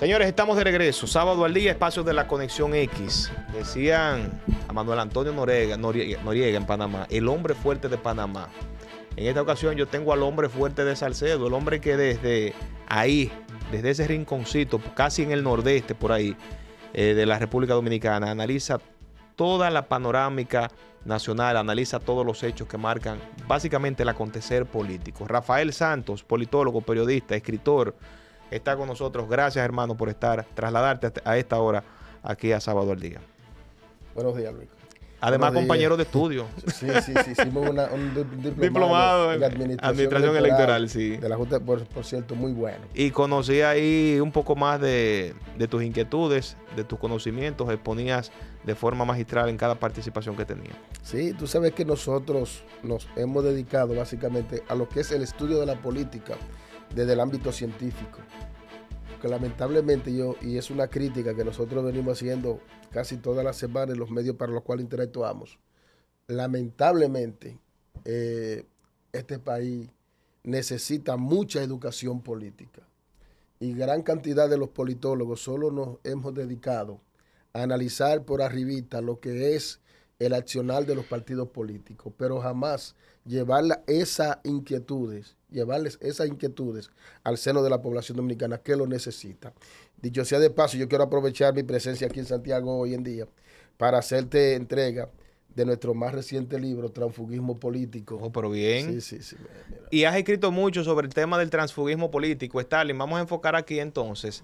Señores, estamos de regreso. Sábado al día, espacios de la Conexión X. Decían a Manuel Antonio Noriega en Panamá, el hombre fuerte de Panamá. En esta ocasión yo tengo al hombre fuerte de Salcedo, el hombre que desde ahí, desde ese rinconcito, casi en el nordeste por ahí, de la República Dominicana, analiza toda la panorámica nacional, analiza todos los hechos que marcan básicamente el acontecer político. Rafael Santos, politólogo, periodista, escritor, está con nosotros. Gracias, hermano, por trasladarte a esta hora aquí a Sábado al Día. Buenos días, Luis. Además, compañero de estudio. Sí, hicimos un diplomado en administración electoral, sí. De la Junta, por cierto, muy bueno. Y conocí ahí un poco más de tus inquietudes, de tus conocimientos, exponías de forma magistral en cada participación que tenías. Sí, tú sabes que nosotros nos hemos dedicado básicamente a lo que es el estudio de la política desde el ámbito científico. Que lamentablemente y es una crítica que nosotros venimos haciendo casi todas las semanas en los medios para los cuales interactuamos, lamentablemente este país necesita mucha educación política y gran cantidad de los politólogos solo nos hemos dedicado a analizar por arribita lo que es el accionar de los partidos políticos, pero jamás llevarles esas inquietudes al seno de la población dominicana que lo necesita. Dicho sea de paso, yo quiero aprovechar mi presencia aquí en Santiago hoy en día para hacerte entrega de nuestro más reciente libro, Transfugismo Político. Oh, pero bien. Sí. Mira. Y has escrito mucho sobre el tema del transfugismo político. Stalin, vamos a enfocar aquí entonces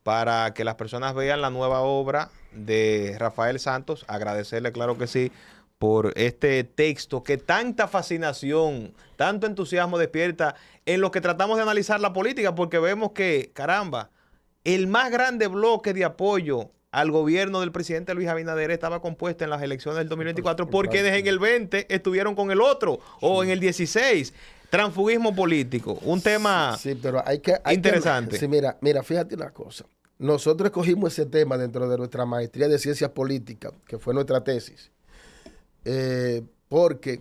para que las personas vean la nueva obra de Rafael Santos. Agradecerle, claro que sí, por este texto que tanta fascinación, tanto entusiasmo despierta en lo que tratamos de analizar la política, porque vemos que, caramba, el más grande bloque de apoyo al gobierno del presidente Luis Abinader estaba compuesto en las elecciones del 2024, porque desde en el 20 estuvieron con el otro, o en el 16. Transfugismo político, un tema pero hay interesante. Sí, mira, fíjate una cosa. Nosotros escogimos ese tema dentro de nuestra maestría de ciencias políticas, que fue nuestra tesis, porque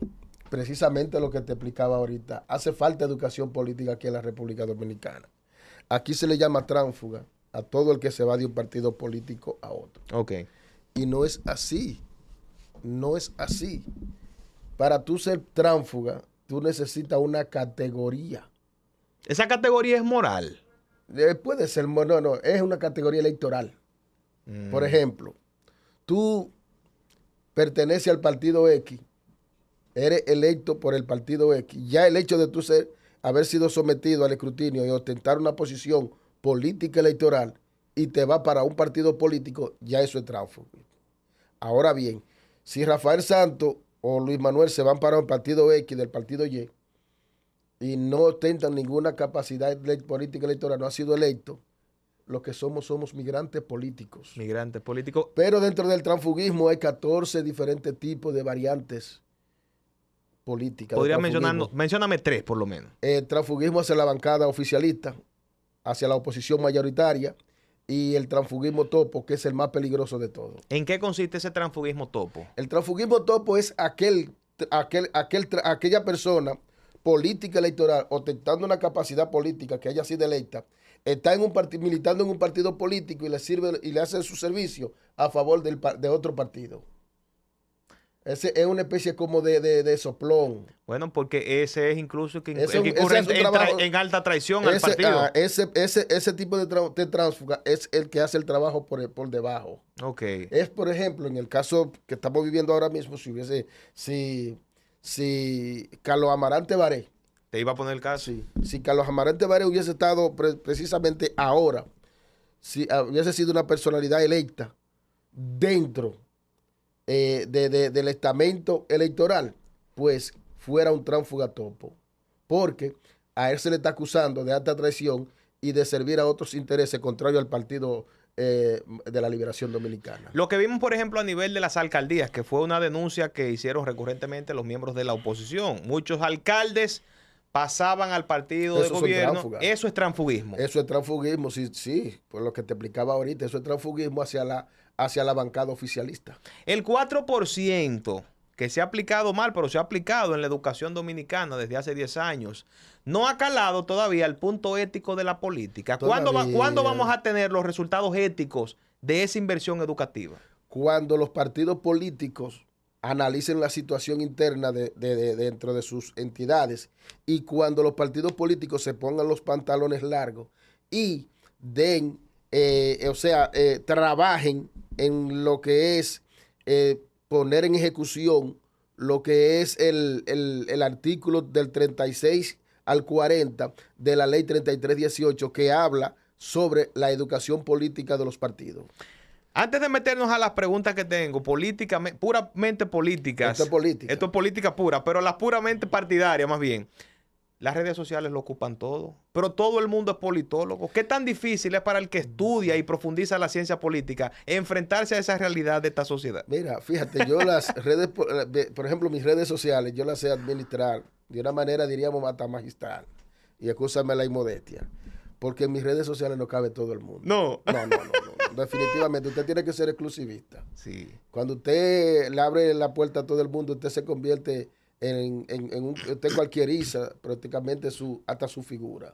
precisamente lo que te explicaba ahorita, hace falta educación política aquí en la República Dominicana. Aquí se le llama tránsfuga a todo el que se va de un partido político a otro. Okay. Y no es así. No es así. Para tú ser tránsfuga, tú necesitas una categoría. ¿Esa categoría es moral? Puede ser, no, es una categoría electoral. Por ejemplo, tú perteneces al partido X, eres electo por el partido X, ya el hecho de tú haber sido sometido al escrutinio y ostentar una posición política electoral y te va para un partido político, ya eso es tránsfugo. Ahora bien, si Rafael Santos o Luis Manuel se van para un partido X del partido Y y no ostentan ninguna capacidad política electoral, no ha sido electo, lo que somos migrantes políticos. Migrantes políticos. Pero dentro del transfugismo hay 14 diferentes tipos de variantes políticas. Podría mencionarme 3 por lo menos. El transfugismo hacia la bancada oficialista, hacia la oposición mayoritaria, y el transfugismo topo, que es el más peligroso de todos. ¿En qué consiste ese transfugismo topo? El transfugismo topo es aquella persona política electoral, ostentando una capacidad política que haya sido electa, está militando en un partido político y le hace su servicio a favor de otro partido. Ese es una especie como de soplón. Bueno, porque ese es incluso el que incurre en alta traición al partido. Ese tipo de tránsfuga es el que hace el trabajo por debajo. Okay. Es, por ejemplo, en el caso que estamos viviendo ahora mismo, si Carlos Amarante Baré. ¿Te iba a poner el caso? Sí. Si Carlos Amarante Baré hubiese estado precisamente ahora, si hubiese sido una personalidad electa dentro del estamento electoral, pues fuera un tránsfuga topo. Porque a él se le está acusando de alta traición y de servir a otros intereses contrarios al partido de la Liberación Dominicana. Lo que vimos, por ejemplo, a nivel de las alcaldías, que fue una denuncia que hicieron recurrentemente los miembros de la oposición. Muchos alcaldes pasaban al partido de gobierno. Eso es transfugismo. Eso es transfugismo, sí, por lo que te explicaba ahorita. Eso es transfugismo hacia la bancada oficialista. El 4% que se ha aplicado mal, pero se ha aplicado en la educación dominicana desde hace 10 años, no ha calado todavía el punto ético de la política. ¿Cuándo vamos a tener los resultados éticos de esa inversión educativa? Cuando los partidos políticos analicen la situación interna dentro de sus entidades y cuando los partidos políticos se pongan los pantalones largos y trabajen en lo que es poner en ejecución lo que es el artículo del 36 al 40 de la ley 3318 que habla sobre la educación política de los partidos. Antes de meternos a las preguntas que tengo, puramente políticas. Esto es política. Esto es política pura, pero las puramente partidarias más bien. Las redes sociales lo ocupan todo, pero todo el mundo es politólogo. ¿Qué tan difícil es para el que estudia y profundiza la ciencia política enfrentarse a esa realidad de esta sociedad? Mira, fíjate, yo las redes, por ejemplo, mis redes sociales, yo las sé administrar de una manera, diríamos, hasta magistral. Y excúsame la inmodestia. Porque en mis redes sociales no cabe todo el mundo. No. No. Definitivamente, usted tiene que ser exclusivista. Sí. Cuando usted le abre la puerta a todo el mundo, usted se convierte usted cualquieriza prácticamente hasta su figura.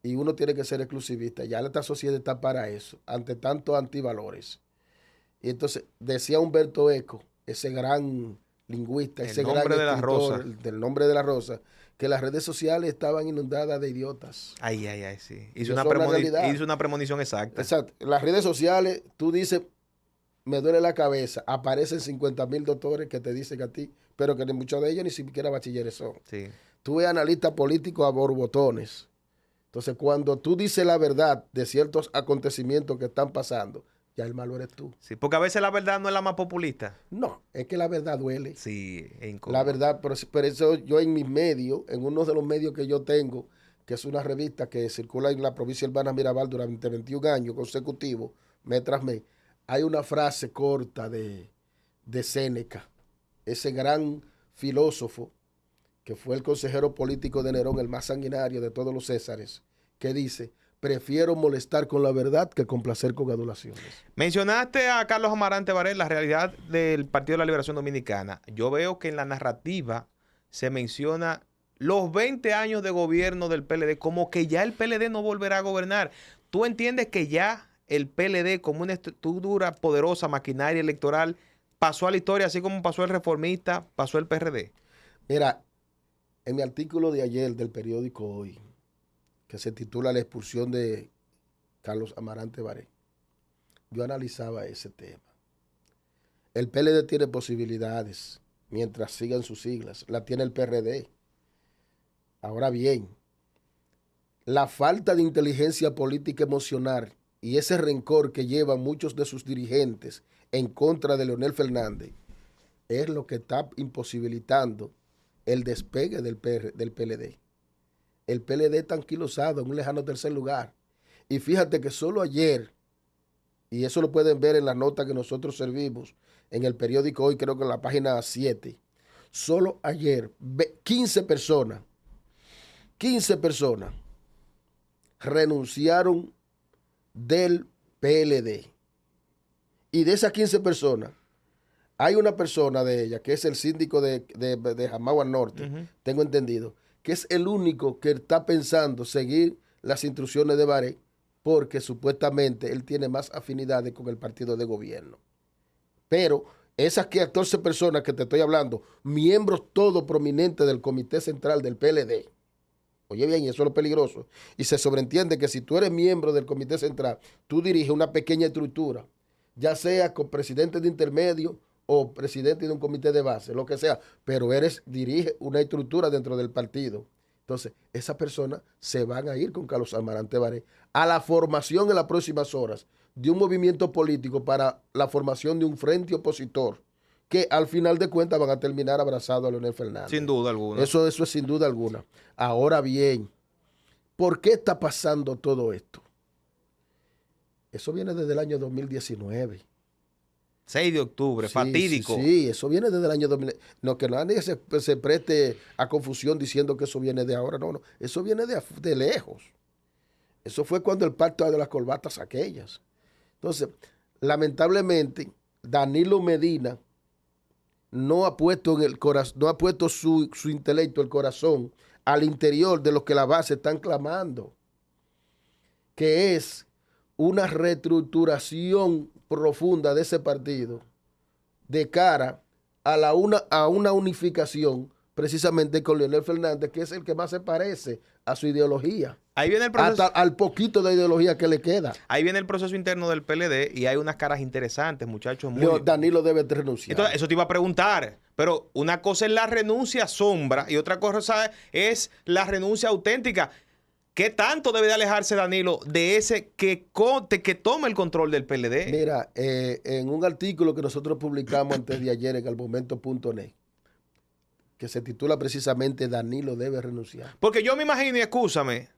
Y uno tiene que ser exclusivista. Ya esta sociedad está para eso, ante tantos antivalores. Y entonces, decía Humberto Eco, ese gran lingüista, ese gran escritor del Nombre de la Rosa, que las redes sociales estaban inundadas de idiotas. Ay, sí. Hizo una premonición exacta. Exacto. Las redes sociales, tú dices, me duele la cabeza, aparecen 50,000 doctores que te dicen a ti, pero que muchos de ellos ni siquiera bachilleres son. Sí. Tú ves analistas políticos a borbotones. Entonces, cuando tú dices la verdad de ciertos acontecimientos que están pasando, ya el malo eres tú. Sí, porque a veces la verdad no es la más populista. No, es que la verdad duele. Sí, es incómodo. La verdad, por eso yo en mis medios, en uno de los medios que yo tengo, que es una revista que circula en la provincia de Hermanas Mirabal durante 21 años consecutivos, mes tras mes, hay una frase corta de Séneca, ese gran filósofo que fue el consejero político de Nerón, el más sanguinario de todos los Césares, que dice: prefiero molestar con la verdad que complacer con adulaciones. Mencionaste a Carlos Amarante Baré, la realidad del Partido de la Liberación Dominicana. Yo veo que en la narrativa se menciona los 20 años de gobierno del PLD, como que ya el PLD no volverá a gobernar. ¿Tú entiendes que ya el PLD, como una estructura poderosa, maquinaria electoral, pasó a la historia, así como pasó el Reformista, pasó el PRD? Mira, en mi artículo de ayer del periódico Hoy, que se titula La expulsión de Carlos Amarante Baré, yo analizaba ese tema. El PLD tiene posibilidades mientras sigan sus siglas, la tiene el PRD. Ahora bien, la falta de inteligencia política emocional y ese rencor que llevan muchos de sus dirigentes en contra de Leonel Fernández es lo que está imposibilitando el despegue del PLD. El PLD está anquilosado en un lejano tercer lugar. Y fíjate que solo ayer, y eso lo pueden ver en la nota que nosotros servimos en el periódico Hoy, creo que en la página 7, solo ayer 15 personas renunciaron del PLD. Y de esas 15 personas, hay una persona de ellas, que es el síndico de Jamagua Norte, tengo entendido, que es el único que está pensando seguir las instrucciones de Baré, porque supuestamente él tiene más afinidades con el partido de gobierno. Pero esas 14 personas que te estoy hablando, miembros todos prominentes del Comité Central del PLD, oye bien, y eso es lo peligroso, y se sobreentiende que si tú eres miembro del Comité Central, tú diriges una pequeña estructura, ya sea con presidente de intermedio o presidente de un comité de base, lo que sea, pero dirige una estructura dentro del partido. Entonces, esas personas se van a ir con Carlos Amarante Baré a la formación en las próximas horas de un movimiento político para la formación de un frente opositor, que al final de cuentas van a terminar abrazados a Leonel Fernández. Sin duda alguna. Eso es sin duda alguna. Ahora bien, ¿por qué está pasando todo esto? Eso viene desde el año 2019. 6 de octubre, sí, fatídico. Sí, eso viene desde el año 2000. No, que nadie se preste a confusión diciendo que eso viene de ahora. No. Eso viene de lejos. Eso fue cuando el pacto de las corbatas aquellas. Entonces, lamentablemente, Danilo Medina no ha puesto en el corazón, no ha puesto su intelecto, el corazón, al interior de lo que la base están clamando, que es una reestructuración profunda de ese partido de cara a una unificación precisamente con Leonel Fernández, que es el que más se parece a su ideología. Ahí viene el proceso, hasta al poquito de ideología que le queda. ahí viene el proceso interno del PLD y hay unas caras interesantes, muchachos. Danilo debe renunciar. Entonces, eso te iba a preguntar, pero una cosa es la renuncia sombra y otra cosa es la renuncia auténtica. ¿Qué tanto debe de alejarse Danilo de ese que toma el control del PLD? Mira, en un artículo que nosotros publicamos antes de ayer en almomento.net, que se titula precisamente Danilo debe renunciar. Porque yo me imagino, y escúchame,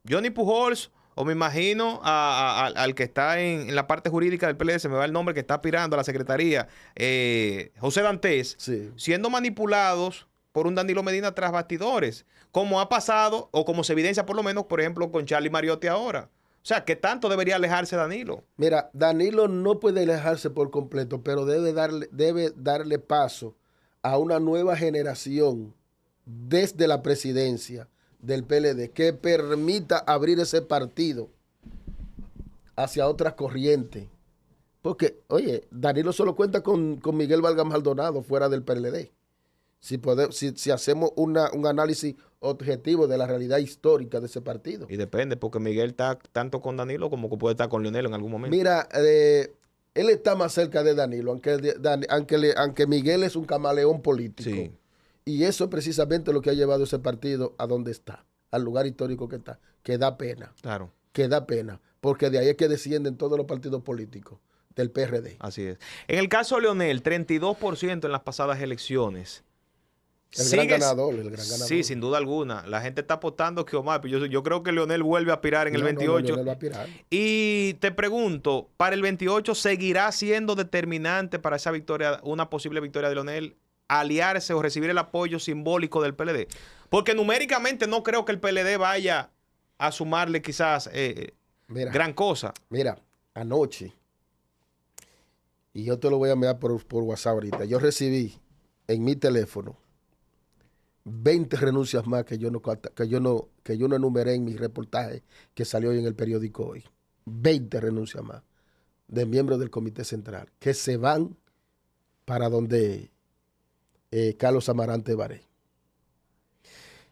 Johnny Pujols, o me imagino al que está en la parte jurídica del PLD, se me va el nombre, que está aspirando a la secretaría, José Dantes, sí, siendo manipulados por un Danilo Medina tras bastidores, como ha pasado, o como se evidencia por lo menos, por ejemplo, con Charlie Mariotti ahora. O sea, ¿qué tanto debería alejarse Danilo? Mira, Danilo no puede alejarse por completo, pero debe darle paso a una nueva generación desde la presidencia del PLD que permita abrir ese partido hacia otras corrientes. Porque, oye, Danilo solo cuenta con Miguel Vargas Maldonado fuera del PLD. Si hacemos un análisis objetivo de la realidad histórica de ese partido. Y depende, porque Miguel está tanto con Danilo como que puede estar con Leonel en algún momento. Mira, él está más cerca de Danilo, aunque Miguel es un camaleón político. Sí. Y eso es precisamente lo que ha llevado ese partido a donde está, al lugar histórico que está, que da pena. Claro. Que da pena, porque de ahí es que descienden todos los partidos políticos del PRD. Así es. En el caso de Leonel, 32% en las pasadas elecciones. El gran ganador. Sí, sin duda alguna. La gente está apostando que Omar, pero yo creo que Leonel vuelve a aspirar en el 28. Leonel va a aspirar. Y te pregunto, ¿para el 28 seguirá siendo determinante para esa victoria, una posible victoria de Leonel, aliarse o recibir el apoyo simbólico del PLD? Porque numéricamente no creo que el PLD vaya a sumarle quizás gran cosa. Mira, anoche, y yo te lo voy a enviar por WhatsApp ahorita, yo recibí en mi teléfono 20 renuncias más que yo no enumeré en mi reportaje que salió hoy en el periódico hoy. 20 renuncias más de miembros del Comité Central que se van para donde Carlos Amarante Baré.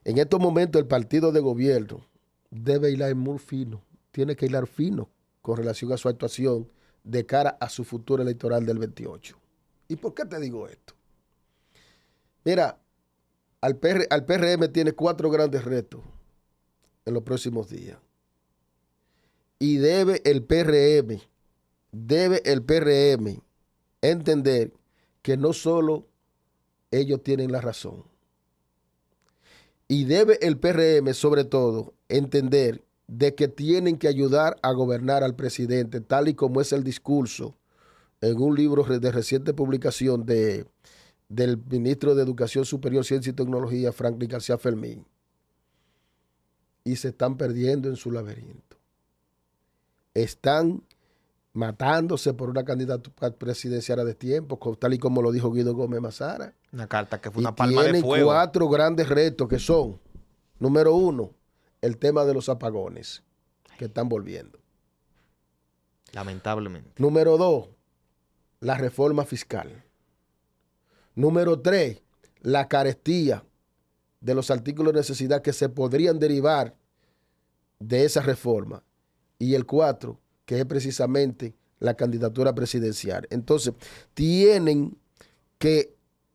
En estos momentos el partido de gobierno debe hilar muy fino, tiene que hilar fino con relación a su actuación de cara a su futuro electoral del 28. ¿Y por qué te digo esto? Mira, al PRM tiene 4 grandes retos en los próximos días. Y debe el PRM entender que no solo ellos tienen la razón. Y debe el PRM, sobre todo, entender de que tienen que ayudar a gobernar al presidente, tal y como es el discurso en un libro de reciente publicación del ministro de Educación Superior, Ciencia y Tecnología, Franklin García Fermín. Y se están perdiendo en su laberinto. Están matándose por una candidatura presidencial de tiempo, tal y como lo dijo Guido Gómez Mazara. Una carta que fue una palma de fuego. Tienen 4 grandes retos que son, número 1, el tema de los apagones que están volviendo. Lamentablemente. Número 2, la reforma fiscal. Número 3, la carestía de los artículos de necesidad que se podrían derivar de esa reforma. Y el 4, que es precisamente la candidatura presidencial. Entonces,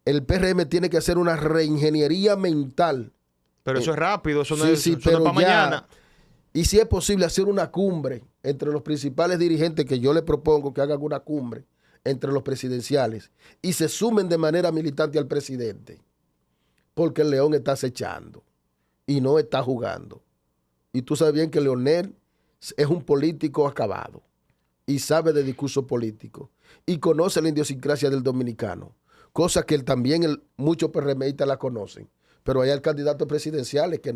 el PRM tiene que hacer una reingeniería mental. Pero eso es rápido, eso no sí, es para mañana. Y si es posible hacer una cumbre entre los principales dirigentes, que yo le propongo que hagan una cumbre entre los presidenciales y se sumen de manera militante al presidente, porque el León está acechando y no está jugando. Y tú sabes bien que Leonel es un político acabado y sabe de discurso político y conoce la idiosincrasia del dominicano, cosa que muchos PRMistas la conocen, pero hay candidatos presidenciales que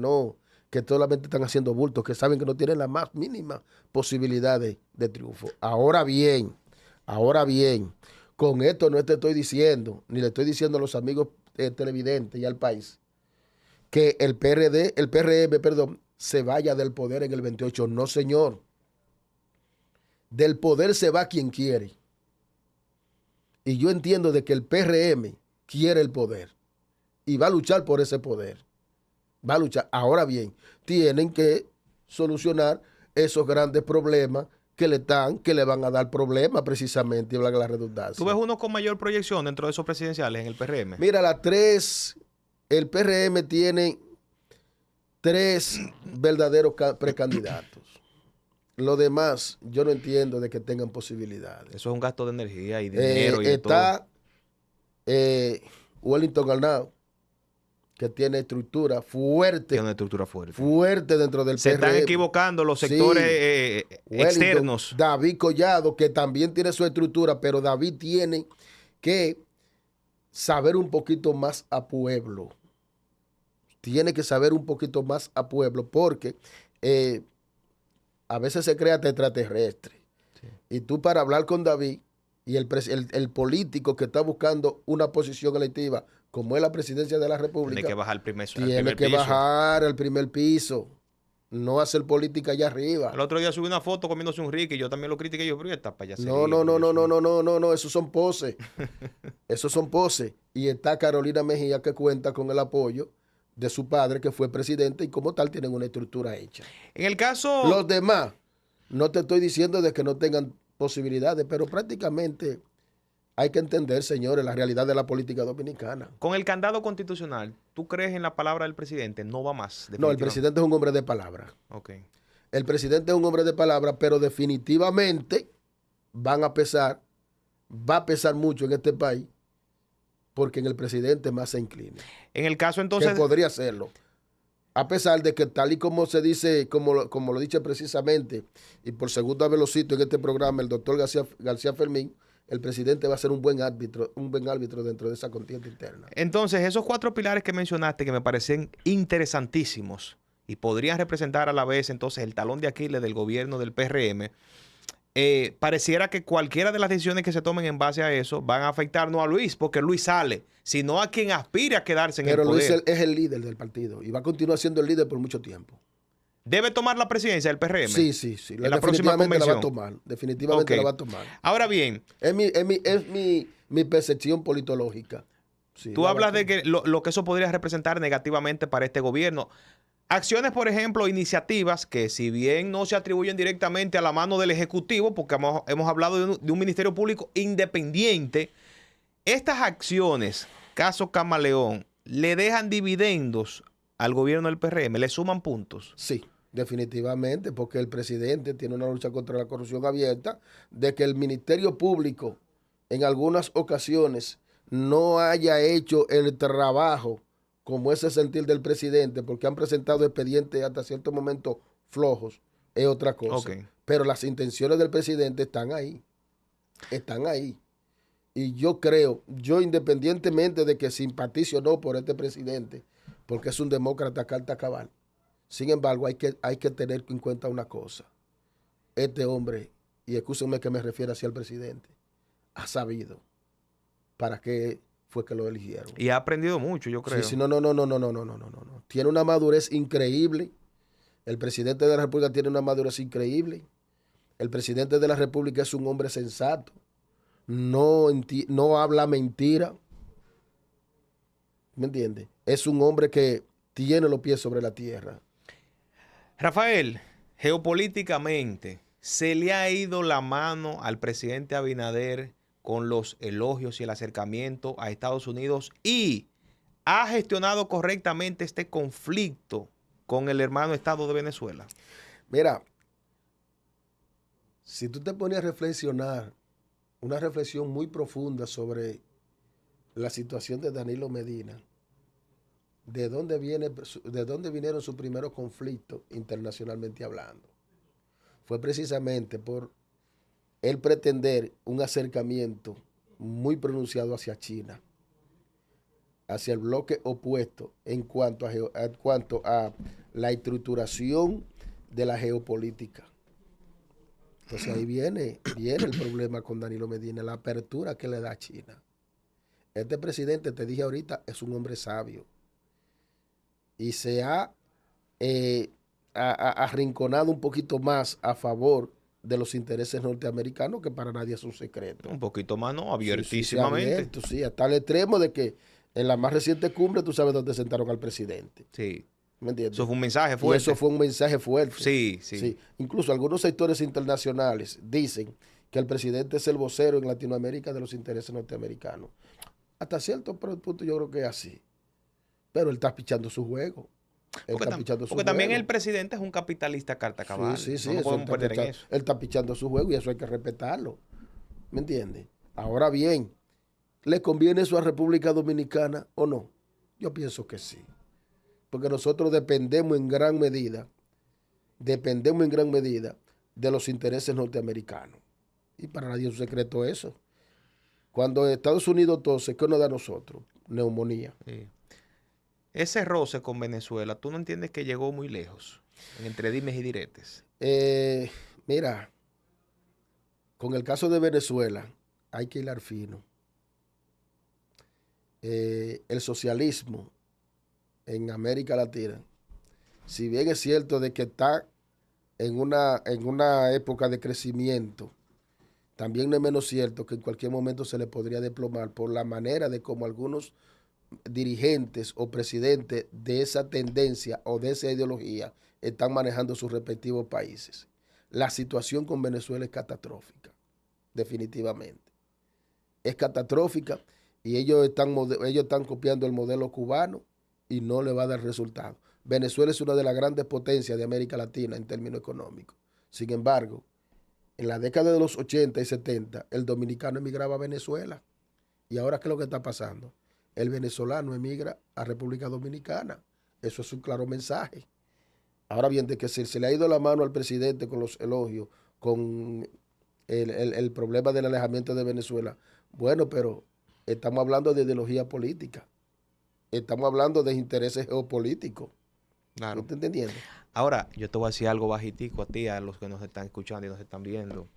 solamente están haciendo bultos, que saben que no tienen la más mínima posibilidad de triunfo. Ahora bien, Con esto no te estoy diciendo, ni le estoy diciendo a los amigos televidentes y al país, que el PRM, perdón, se vaya del poder en el 28. No, señor. Del poder se va quien quiere. Y yo entiendo de que el PRM quiere el poder y va a luchar por ese poder. Va a luchar. Ahora bien, tienen que solucionar esos grandes problemas que le van a dar problemas precisamente, y valga la redundancia. ¿Tú ves uno con mayor proyección dentro de esos presidenciales en el PRM? Mira, el PRM tiene 3 verdaderos precandidatos. Lo demás, yo no entiendo de que tengan posibilidades. Eso es un gasto de energía y dinero y de está todo. Wellington Arnao, que tiene estructura fuerte. Tiene una estructura fuerte. Fuerte dentro del Se PRM. están equivocando los sectores externos. David Collado, que también tiene su estructura, pero David tiene que saber un poquito más a pueblo. Tiene que saber un poquito más a pueblo, porque a veces se crea extraterrestre. Sí. Y tú, para hablar con David y el político que está buscando una posición electiva, como es la presidencia de la República, tiene que bajar bajar al primer piso. No hacer política allá arriba. El otro día subí una foto comiéndose un Ricky y yo también lo critiqué. Yo, pero está para allá. No, esos son poses. Esos son poses. Y está Carolina Mejía, que cuenta con el apoyo de su padre, que fue presidente, y como tal tienen una estructura hecha. En el caso... Los demás, no te estoy diciendo de que no tengan posibilidades, pero prácticamente hay que entender, señores, la realidad de la política dominicana. Con el candado constitucional, ¿tú crees en la palabra del presidente? No va más. No, el presidente es un hombre de palabra. Okay. El presidente es un hombre de palabra, pero definitivamente va a pesar mucho en este país, porque en el presidente más se inclina. En el caso entonces... Que podría hacerlo. A pesar de que, tal y como se dice, como lo dice precisamente, y por segunda vez lo cito en este programa, el doctor García Fermín, el presidente va a ser un buen árbitro dentro de esa contienda interna. Entonces, esos 4 pilares que mencionaste, que me parecen interesantísimos y podrían representar a la vez entonces el talón de Aquiles del gobierno del PRM, pareciera que cualquiera de las decisiones que se tomen en base a eso van a afectar no a Luis, porque Luis sale, sino a quien aspire a quedarse en el poder. Pero Luis es el líder del partido y va a continuar siendo el líder por mucho tiempo. ¿Debe tomar la presidencia del PRM? Sí. En la próxima convención. La va a tomar. Definitivamente la va a tomar. Ahora bien. Es mi percepción politológica. Sí, tú hablas de que lo que eso podría representar negativamente para este gobierno. Acciones, por ejemplo, iniciativas que, si bien no se atribuyen directamente a la mano del Ejecutivo, porque hemos hablado de un Ministerio Público independiente, estas acciones, caso Camaleón, ¿le dejan dividendos al gobierno del PRM? ¿Le suman puntos? Sí, definitivamente, porque el presidente tiene una lucha contra la corrupción abierta, de que el Ministerio Público en algunas ocasiones no haya hecho el trabajo como ese sentir del presidente, porque han presentado expedientes hasta cierto momento flojos, es otra cosa. Okay. Pero las intenciones del presidente están ahí. Están ahí. Y yo creo, independientemente de que simpatice o no por este presidente, porque es un demócrata carta cabal, sin embargo, hay que tener en cuenta una cosa. Este hombre, y escúsenme que me refiera así al presidente, ha sabido para qué fue que lo eligieron. Y ha aprendido mucho, yo creo. Sí, no. Tiene una madurez increíble. El presidente de la República tiene una madurez increíble. El presidente de la República es un hombre sensato. No habla mentira. ¿Me entiendes? Es un hombre que tiene los pies sobre la tierra. Rafael, geopolíticamente, ¿se le ha ido la mano al presidente Abinader con los elogios y el acercamiento a Estados Unidos y ha gestionado correctamente este conflicto con el hermano Estado de Venezuela? Mira, si tú te pones a reflexionar, una reflexión muy profunda sobre la situación de Danilo Medina, ¿de dónde vinieron sus primeros conflictos internacionalmente hablando? Fue precisamente por él pretender un acercamiento muy pronunciado hacia China, hacia el bloque opuesto en cuanto a la estructuración de la geopolítica. Entonces ahí viene el problema con Danilo Medina, la apertura que le da a China. Este presidente, te dije ahorita, es un hombre sabio y se ha arrinconado un poquito más a favor de los intereses norteamericanos, que para nadie es un secreto. Un poquito más, ¿no? Sí, sí, se ha Abiertísimamente. abierto, sí, hasta el extremo de que en la más reciente cumbre tú sabes dónde sentaron al presidente. Sí. ¿Me entiendes? Eso fue un mensaje Y fuerte. eso fue un mensaje fuerte. Sí, sí. Sí. Incluso algunos sectores internacionales dicen que el presidente es el vocero en Latinoamérica de los intereses norteamericanos. Hasta cierto punto yo creo que es así. Pero él está pichando su juego. Porque también el presidente es un capitalista carta cabal. Sí, sí, no eso podemos perder en eso. Él está pichando su juego y eso hay que respetarlo. ¿Me entiendes? Ahora bien, ¿le conviene eso a República Dominicana o no? Yo pienso que sí. Porque nosotros dependemos en gran medida de los intereses norteamericanos. Y para nadie es un secreto eso. Cuando Estados Unidos tose, ¿qué nos da a nosotros? Neumonía. Sí. Ese roce con Venezuela, ¿tú no entiendes que llegó muy lejos? Entre dimes y diretes. Mira, con el caso de Venezuela, hay que hilar fino. El socialismo en América Latina, si bien es cierto de que está en una época de crecimiento, también no es menos cierto que en cualquier momento se le podría desplomar por la manera de cómo algunos dirigentes o presidentes de esa tendencia o de esa ideología están manejando sus respectivos países. La situación con Venezuela es catastrófica, definitivamente. Es catastrófica y ellos están copiando el modelo cubano y no le va a dar resultado. Venezuela es una de las grandes potencias de América Latina en términos económicos. Sin embargo, en la década de los 80 y 70, el dominicano emigraba a Venezuela. ¿Y ahora qué es lo que está pasando? El venezolano emigra a República Dominicana. Eso es un claro mensaje. Ahora bien, de que se le ha ido la mano al presidente con los elogios, con el problema del alejamiento de Venezuela. Bueno, pero estamos hablando de ideología política. Estamos hablando de intereses geopolíticos. Claro. ¿No estás entendiendo? Ahora, yo te voy a decir algo bajitico a ti, a los que nos están escuchando y nos están viendo.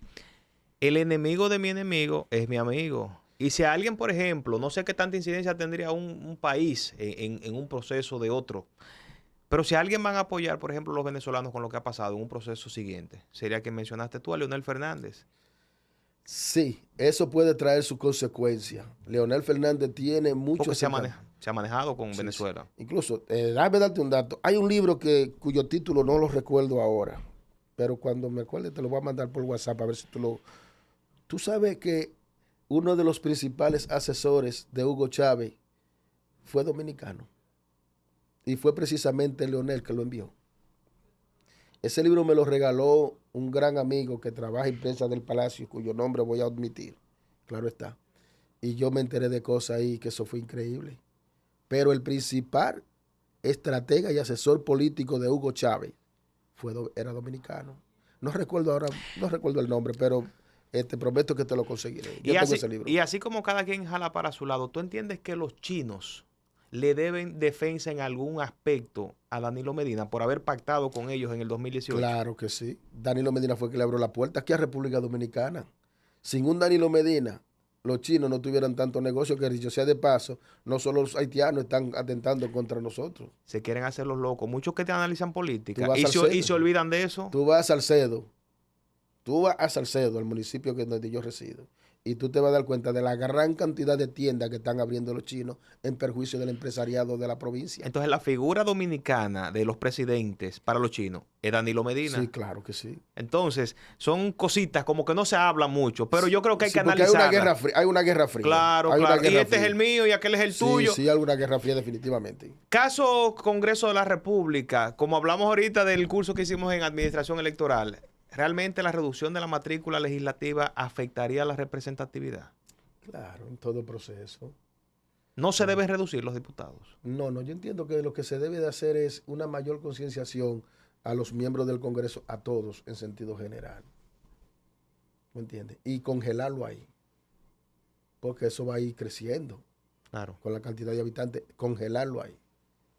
El enemigo de mi enemigo es mi amigo. Y si alguien, por ejemplo, no sé qué tanta incidencia tendría un país en un proceso de otro, pero si alguien van a apoyar, por ejemplo, los venezolanos con lo que ha pasado en un proceso siguiente, sería que mencionaste tú a Leonel Fernández. Sí, eso puede traer sus consecuencias. Leonel Fernández tiene mucho... Porque se ha manejado con Venezuela. Sí. Incluso, déjame darte un dato. Hay un libro cuyo título no lo recuerdo ahora, pero cuando me acuerde te lo voy a mandar por WhatsApp a ver si tú lo... Tú sabes que uno de los principales asesores de Hugo Chávez fue dominicano. Y fue precisamente Leonel que lo envió. Ese libro me lo regaló un gran amigo que trabaja en prensa del Palacio, cuyo nombre voy a admitir. Claro está. Y yo me enteré de cosas ahí que eso fue increíble. Pero el principal estratega y asesor político de Hugo Chávez era dominicano. No recuerdo el nombre, pero te prometo que te lo conseguiré. Yo tengo ese libro. Y así como cada quien jala para su lado, ¿tú entiendes que los chinos le deben defensa en algún aspecto a Danilo Medina por haber pactado con ellos en el 2018? Claro que sí. Danilo Medina fue el que le abrió la puerta aquí a República Dominicana. Sin un Danilo Medina, los chinos no tuvieran tanto negocio que, dicho sea de paso, no solo los haitianos están atentando contra nosotros. Se quieren hacer los locos. Muchos que te analizan política y se olvidan de eso. Tú vas a Salcedo, al municipio donde yo resido, y tú te vas a dar cuenta de la gran cantidad de tiendas que están abriendo los chinos en perjuicio del empresariado de la provincia. Entonces, la figura dominicana de los presidentes para los chinos es Danilo Medina. Sí, claro que sí. Entonces, son cositas como que no se habla mucho, pero yo creo que hay que analizar. Hay una guerra fría. Claro, claro. Y este es el mío y aquel es el tuyo. Sí, hay una guerra fría definitivamente. Caso Congreso de la República, como hablamos ahorita del curso que hicimos en Administración Electoral, ¿realmente la reducción de la matrícula legislativa afectaría la representatividad? Claro, en todo proceso. ¿No se deben reducir los diputados? No, yo entiendo que lo que se debe de hacer es una mayor concienciación a los miembros del Congreso, a todos en sentido general. ¿Me entiendes? Y congelarlo ahí. Porque eso va a ir creciendo. Claro. Con la cantidad de habitantes, congelarlo ahí.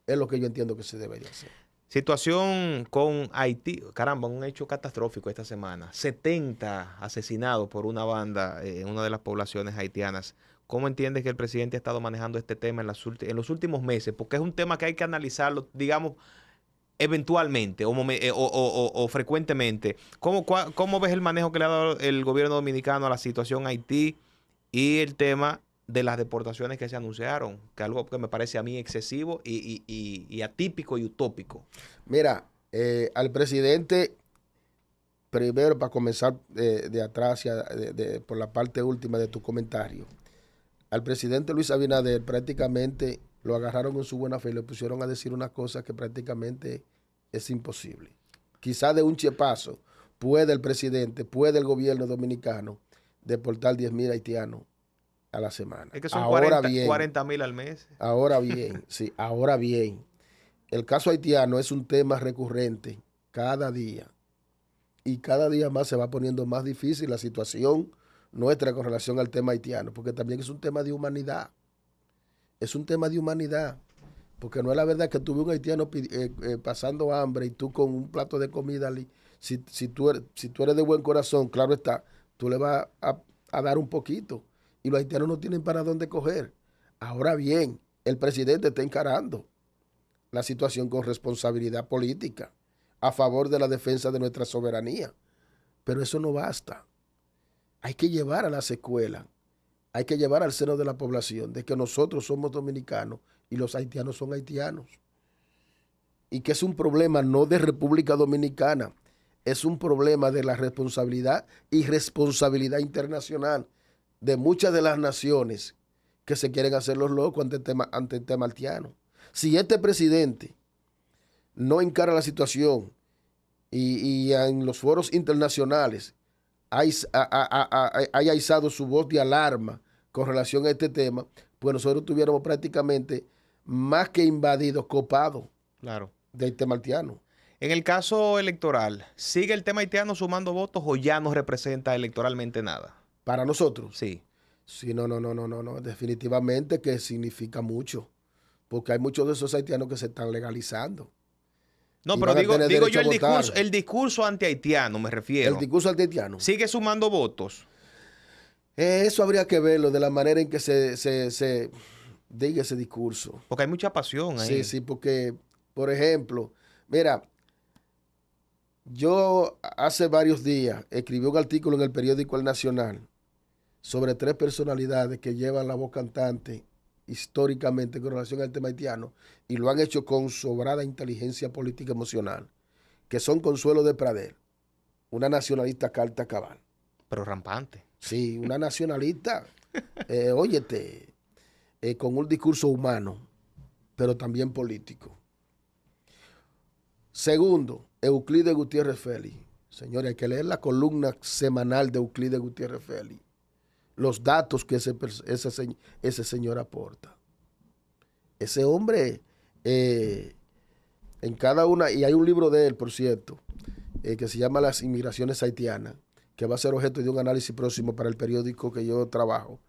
Es lo que yo entiendo que se debería hacer. Situación con Haití. Caramba, un hecho catastrófico esta semana. 70 asesinados por una banda en una de las poblaciones haitianas. ¿Cómo entiendes que el presidente ha estado manejando este tema en los últimos meses? Porque es un tema que hay que analizarlo, digamos, eventualmente o frecuentemente. ¿Cómo ves el manejo que le ha dado el gobierno dominicano a la situación Haití y el tema de las deportaciones que se anunciaron? Que algo que me parece a mí excesivo y atípico y utópico. Mira, al presidente, primero para comenzar de atrás, por la parte última de tu comentario, al presidente Luis Abinader prácticamente lo agarraron en su buena fe y le pusieron a decir una cosa que prácticamente es imposible. Quizás de un chepazo puede el presidente, puede el gobierno dominicano deportar 10,000 haitianos a la semana. Es que son Ahora 40,000 al mes. Ahora bien, sí, ahora bien. El caso haitiano es un tema recurrente cada día. Y cada día más se va poniendo más difícil la situación nuestra con relación al tema haitiano, porque también es un tema de humanidad. Es un tema de humanidad. Porque no es la verdad que tú ves un haitiano pasando hambre y tú con un plato de comida, si tú eres de buen corazón, claro está, tú le vas a dar un poquito. Y los haitianos no tienen para dónde coger. Ahora bien, el presidente está encarando la situación con responsabilidad política a favor de la defensa de nuestra soberanía. Pero eso no basta. Hay que llevar a las escuelas, hay que llevar al seno de la población de que nosotros somos dominicanos y los haitianos son haitianos. Y que es un problema no de República Dominicana, es un problema de la responsabilidad y responsabilidad internacional de muchas de las naciones que se quieren hacer los locos ante el tema haitiano. Si este presidente no encara la situación y en los foros internacionales haya izado su voz de alarma con relación a este tema, pues nosotros tuviéramos prácticamente más que invadidos, copados Claro. del tema haitiano. En el caso electoral, ¿sigue el tema haitiano sumando votos o ya no representa electoralmente nada? Para nosotros. Sí. Sí, no. Definitivamente que significa mucho. Porque hay muchos de esos haitianos que se están legalizando. No, Y pero van a tener digo derecho yo a votar. el discurso anti-haitiano, me refiero. El discurso haitiano. ¿Sigue sumando votos? Eso habría que verlo de la manera en que se diga ese discurso. Porque hay mucha pasión ahí. Sí, porque, por ejemplo, mira, yo hace varios días escribí un artículo en el periódico El Nacional sobre 3 personalidades que llevan la voz cantante históricamente con relación al tema haitiano y lo han hecho con sobrada inteligencia política emocional, que son Consuelo de Pradel, una nacionalista carta cabal. Pero rampante. Sí, una nacionalista, óyete, con un discurso humano, pero también político. Segundo, Euclides Gutiérrez Félix. Señores, hay que leer la columna semanal de Euclides Gutiérrez Félix. Los datos que ese señor aporta. Ese hombre, en cada una, y hay un libro de él, por cierto, que se llama Las inmigraciones haitianas, que va a ser objeto de un análisis próximo para el periódico que yo trabajo,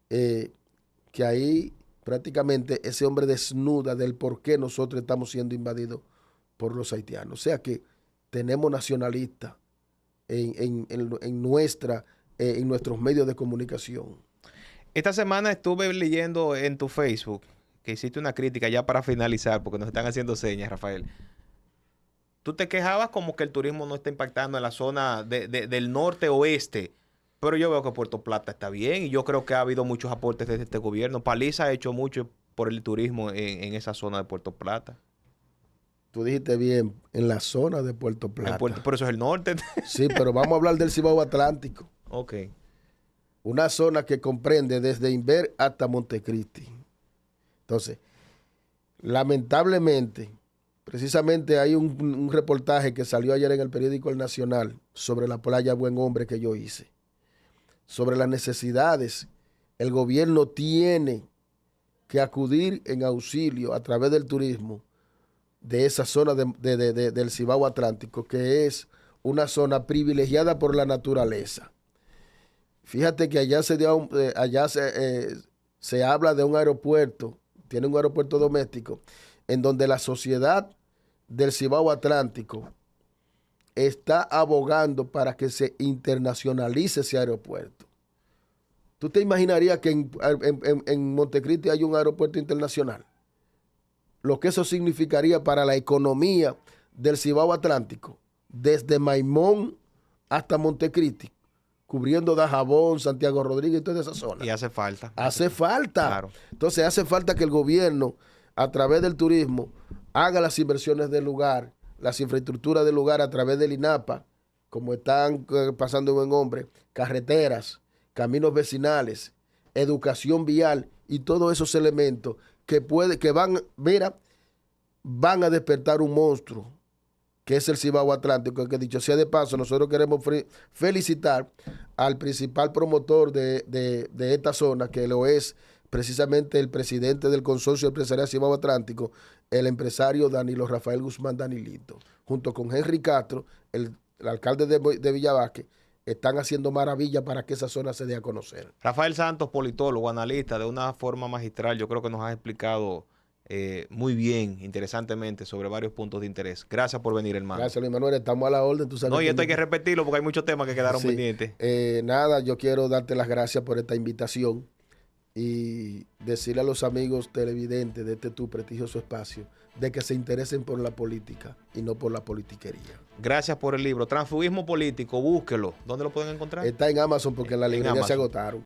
que ahí prácticamente ese hombre desnuda del por qué nosotros estamos siendo invadidos por los haitianos. O sea que tenemos nacionalistas en nuestros medios de comunicación. Esta semana estuve leyendo en tu Facebook que hiciste una crítica ya para finalizar, porque nos están haciendo señas, Rafael. Tú te quejabas como que el turismo no está impactando en la zona del norte-oeste, pero yo veo que Puerto Plata está bien y yo creo que ha habido muchos aportes desde este gobierno. Paliza ha hecho mucho por el turismo en esa zona de Puerto Plata. Tú dijiste bien, en la zona de Puerto Plata. Por eso es el norte. Sí, pero vamos a hablar del Cibao Atlántico. Ok. Una zona que comprende desde Inver hasta Montecristi. Entonces, lamentablemente, precisamente hay un reportaje que salió ayer en el periódico El Nacional sobre la playa Buen Hombre que yo hice. Sobre las necesidades. El gobierno tiene que acudir en auxilio a través del turismo de esa zona del Cibao Atlántico, que es una zona privilegiada por la naturaleza. Fíjate que allá se habla de un aeropuerto, tiene un aeropuerto doméstico, en donde la sociedad del Cibao Atlántico está abogando para que se internacionalice ese aeropuerto. ¿Tú te imaginarías que en Montecristi hay un aeropuerto internacional? Lo que eso significaría para la economía del Cibao Atlántico, desde Maimón hasta Montecristi, cubriendo Dajabón, Santiago Rodríguez y toda esa zona. Y hace falta. Hace falta. Claro. Entonces hace falta que el gobierno, a través del turismo, haga las inversiones del lugar, las infraestructuras del lugar a través del INAPA, como están pasando en Buen Hombre, carreteras, caminos vecinales, educación vial y todos esos elementos que van a despertar un monstruo que es el Cibao Atlántico, que dicho sea de paso, nosotros queremos felicitar al principal promotor de esta zona, que lo es precisamente el presidente del Consorcio Empresarial Cibao Atlántico, el empresario Danilo Rafael Guzmán Danilito, junto con Henry Castro, el alcalde de Villavasque, están haciendo maravillas para que esa zona se dé a conocer. Rafael Santos, politólogo, analista, de una forma magistral, yo creo que nos ha explicado muy bien, interesantemente, sobre varios puntos de interés. Gracias por venir, hermano. Gracias, Luis Manuel. Estamos a la orden. Tú sabes no, y esto hay que repetirlo porque hay muchos temas que quedaron pendientes. Nada, yo quiero darte las gracias por esta invitación y decirle a los amigos televidentes de este tu prestigioso espacio de que se interesen por la política y no por la politiquería. Gracias por el libro. Transfugismo político, búsquelo. ¿Dónde lo pueden encontrar? Está en Amazon porque en la librería se agotaron.